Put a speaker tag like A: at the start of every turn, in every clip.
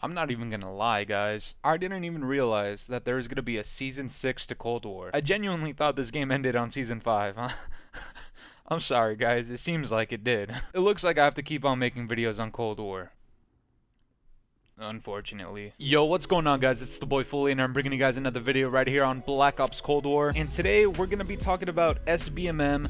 A: I'm not even gonna lie, guys. I didn't even realize that there was gonna be a Season 6 to Cold War. I genuinely thought this game ended on Season 5, huh? I'm sorry, guys. It seems like it did. It looks like I have to keep on making videos on Cold War. Unfortunately. Yo, what's going on, guys? It's the boy Fooly, and I'm bringing you guys another video right here on Black Ops Cold War. And today, we're gonna be talking about SBMM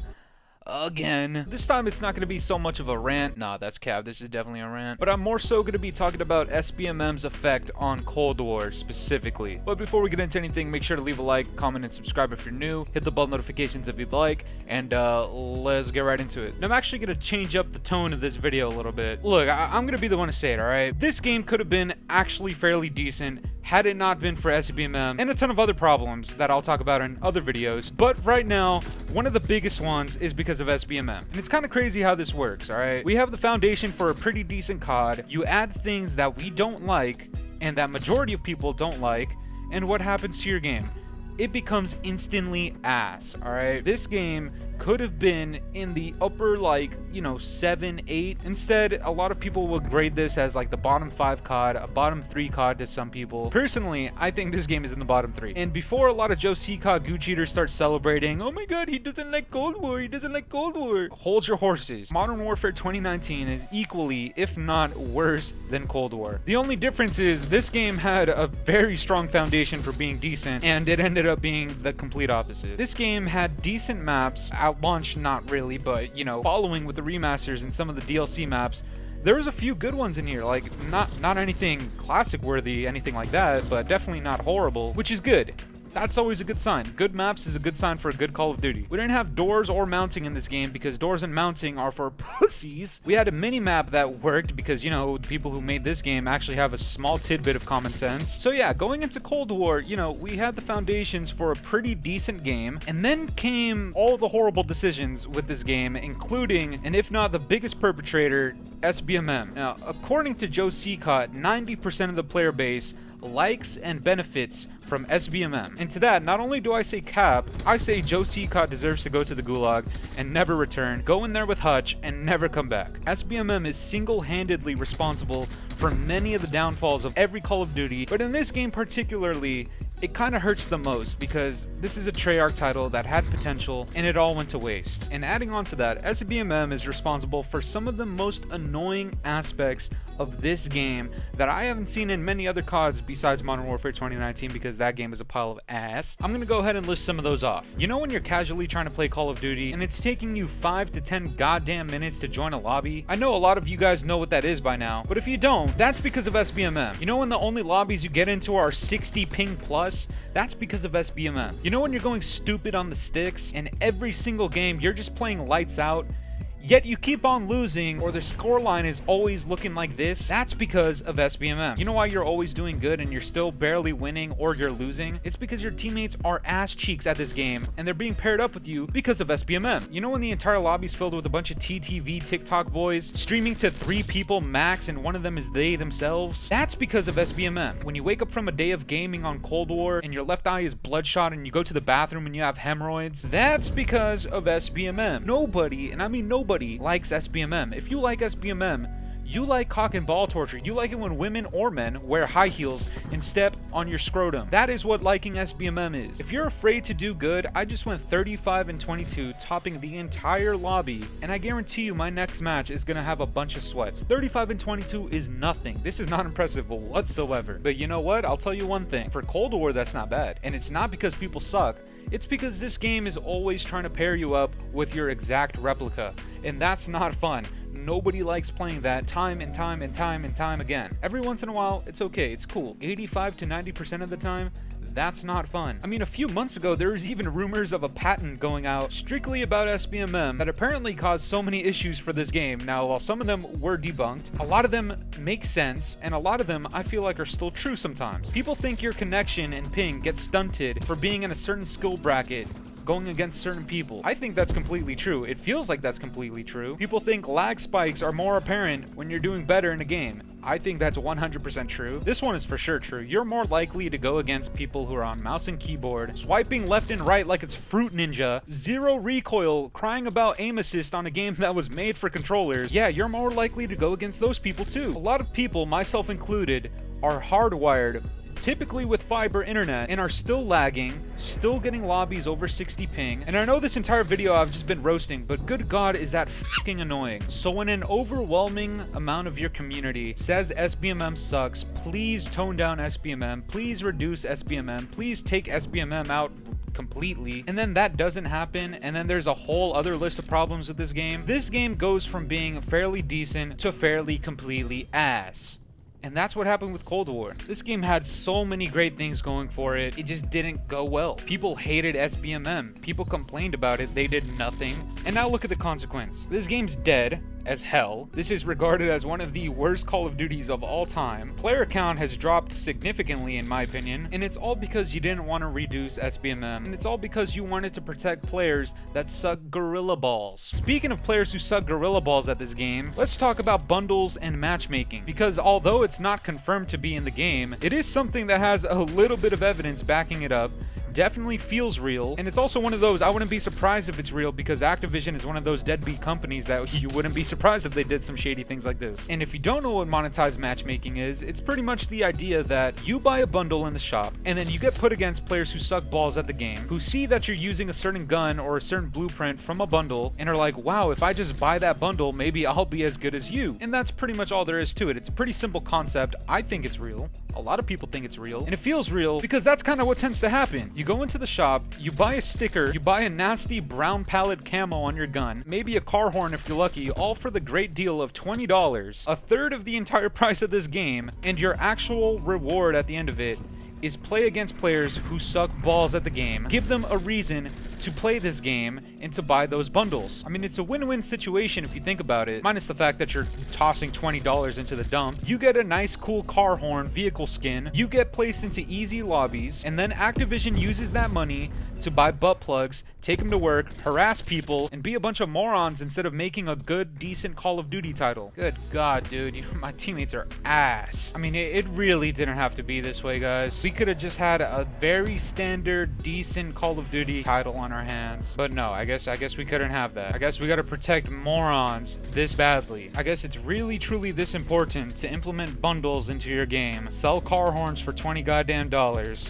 A: again. This time it's not going to be so much of a rant. Nah, that's cap. This is definitely a rant. But I'm more so going to be talking about SBMM's effect on Cold War specifically. But before we get into anything, make sure to leave a like, comment, and subscribe if you're new. Hit the bell notifications if you'd like. And let's get right into it. And I'm actually going to change up the tone of this video a little bit. Look, I'm going to be the one to say it, alright? This game could have been actually fairly decent had it not been for SBMM and a ton of other problems that I'll talk about in other videos. But right now, one of the biggest ones is because of SBMM. And it's kind of crazy how this works, alright? We have the foundation for a pretty decent COD. You add things that we don't like and that majority of people don't like, and what happens to your game? It becomes instantly ass, alright? This game could have been in the upper, like, 7, 8. Instead, a lot of people will grade this as like the bottom 5 COD, a bottom 3 COD to some people. Personally, I think this game is in the bottom 3. And before a lot of Joe COD goo cheaters start celebrating, oh my god, he doesn't like Cold War, he doesn't like Cold War. Hold your horses. Modern Warfare 2019 is equally, if not worse, than Cold War. The only difference is this game had a very strong foundation for being decent, and it ended up being the complete opposite. This game had decent maps. At launch, not really, but following with the remasters and some of the DLC maps, there was a few good ones in here, like not anything classic worthy, anything like that, but definitely not horrible, which is good. That's always a good sign. Good maps is a good sign for a good Call of Duty. We didn't have doors or mounting in this game because doors and mounting are for pussies. We had a mini map that worked because, the people who made this game actually have a small tidbit of common sense. So yeah, going into Cold War, we had the foundations for a pretty decent game, and then came all the horrible decisions with this game, including, and if not the biggest perpetrator, SBMM. Now, according to Joe COD, 90% of the player base likes and benefits from SBMM. And to that, not only do I say cap, I say Joe COD deserves to go to the gulag and never return, go in there with Hutch, and never come back. SBMM is single-handedly responsible for many of the downfalls of every Call of Duty, but in this game particularly, it kind of hurts the most because this is a Treyarch title that had potential and it all went to waste. And adding on to that, SBMM is responsible for some of the most annoying aspects of this game that I haven't seen in many other CODs besides Modern Warfare 2019 because that game is a pile of ass. I'm gonna go ahead and list some of those off. When you're casually trying to play Call of Duty and it's taking you 5 to 10 goddamn minutes to join a lobby? I know a lot of you guys know what that is by now, but if you don't, that's because of SBMM. When the only lobbies you get into are 60 ping plus? That's because of SBMM. When you're going stupid on the sticks and every single game you're just playing lights out, yet you keep on losing, or the scoreline is always looking like this? That's because of SBMM. You know why you're always doing good and you're still barely winning or you're losing? It's because your teammates are ass cheeks at this game and they're being paired up with you because of SBMM. When the entire lobby's filled with a bunch of TTV TikTok boys streaming to 3 people max and one of them is they themselves? That's because of SBMM. When you wake up from a day of gaming on Cold War and your left eye is bloodshot and you go to the bathroom and you have hemorrhoids, that's because of SBMM. Nobody, and I mean nobody, likes SBMM. If you like SBMM, you like cock and ball torture. You like it when women or men wear high heels and step on your scrotum. That is what liking SBMM is. If you're afraid to do good, I just went 35 and 22, topping the entire lobby, and I guarantee you my next match is gonna have a bunch of sweats. 35 and 22 is nothing. This is not impressive whatsoever. But you know what? I'll tell you one thing. For Cold War, that's not bad. And it's not because people suck. It's because this game is always trying to pair you up with your exact replica, and that's not fun. Nobody likes playing that time and time and time and time again. Every once in a while, it's okay, it's cool. 85 to 90% of the time, that's not fun. I mean, a few months ago, there was even rumors of a patent going out strictly about SBMM that apparently caused so many issues for this game. Now, while some of them were debunked, a lot of them make sense, and a lot of them I feel like are still true sometimes. People think your connection and ping gets stunted for being in a certain skill bracket going against certain people. I think that's completely true. It feels like that's completely true. People think lag spikes are more apparent when you're doing better in a game. I think that's 100% true. This one is for sure true. You're more likely to go against people who are on mouse and keyboard, swiping left and right like it's Fruit Ninja, zero recoil, crying about aim assist on a game that was made for controllers. Yeah, you're more likely to go against those people too. A lot of people, myself included, are hardwired, typically with fiber internet, and are still lagging, still getting lobbies over 60 ping. And I know this entire video I've just been roasting, but good God, is that fucking annoying. So when an overwhelming amount of your community says SBMM sucks, please tone down SBMM, please reduce SBMM, please take SBMM out completely, and then that doesn't happen, and then there's a whole other list of problems with this game. This game goes from being fairly decent to fairly completely ass. And that's what happened with Cold War. This game had so many great things going for it, it just didn't go well. People hated SBMM. People complained about it, they did nothing. And now look at the consequence. This game's dead as hell. This is regarded as one of the worst Call of Duties of all time. Player count has dropped significantly in my opinion, and it's all because you didn't want to reduce SBMM, and it's all because you wanted to protect players that suck gorilla balls. Speaking of players who suck gorilla balls at this game, let's talk about bundles and matchmaking, because although it's not confirmed to be in the game, it is something that has a little bit of evidence backing it up. Definitely feels real, and it's also one of those I wouldn't be surprised if it's real, because Activision is one of those deadbeat companies that you wouldn't be surprised if they did some shady things like this. And if you don't know what monetized matchmaking is, it's pretty much the idea that you buy a bundle in the shop, and then you get put against players who suck balls at the game, who see that you're using a certain gun or a certain blueprint from a bundle, and are like, wow, if I just buy that bundle, maybe I'll be as good as you. And that's pretty much all there is to it. It's a pretty simple concept. I think it's real. A lot of people think it's real, and it feels real because that's kind of what tends to happen. You go into the shop, you buy a sticker, you buy a nasty brown palette camo on your gun, maybe a car horn if you're lucky, all for the great deal of $20, a third of the entire price of this game, and your actual reward at the end of it is play against players who suck balls at the game, give them a reason to play this game and to buy those bundles. I mean, it's a win-win situation if you think about it, minus the fact that you're tossing $20 into the dump. You get a nice cool car horn vehicle skin, you get placed into easy lobbies, and then Activision uses that money to buy butt plugs, take them to work, harass people, and be a bunch of morons instead of making a good, decent Call of Duty title. Good God, dude, my teammates are ass. I mean, it really didn't have to be this way, guys. We could have just had a very standard, decent Call of Duty title on our hands. But no, I guess we couldn't have that. I guess we gotta protect morons this badly. I guess it's really, truly this important to implement bundles into your game, sell car horns for $20 goddamn,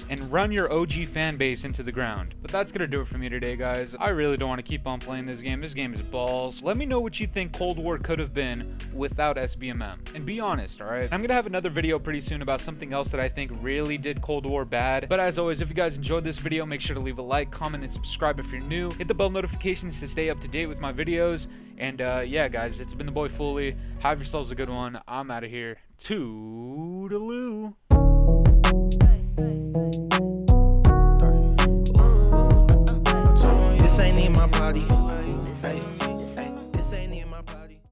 A: and run your OG fan base into the ground. But that's gonna do it for me today, guys. I really don't want to keep on playing this game. This game is balls. Let me know what you think Cold War could have been without SBMM. And be honest, alright? I'm gonna have another video pretty soon about something else that I think really did Cold War bad. But as always, if you guys enjoyed this video, make sure to leave a like, comment, and subscribe if you're new. Hit the bell notifications to stay up to date with my videos. And yeah, guys, it's been the boy Fooly. Have yourselves a good one. I'm out of here. Toodaloo.
B: Ain't in my body. Hey.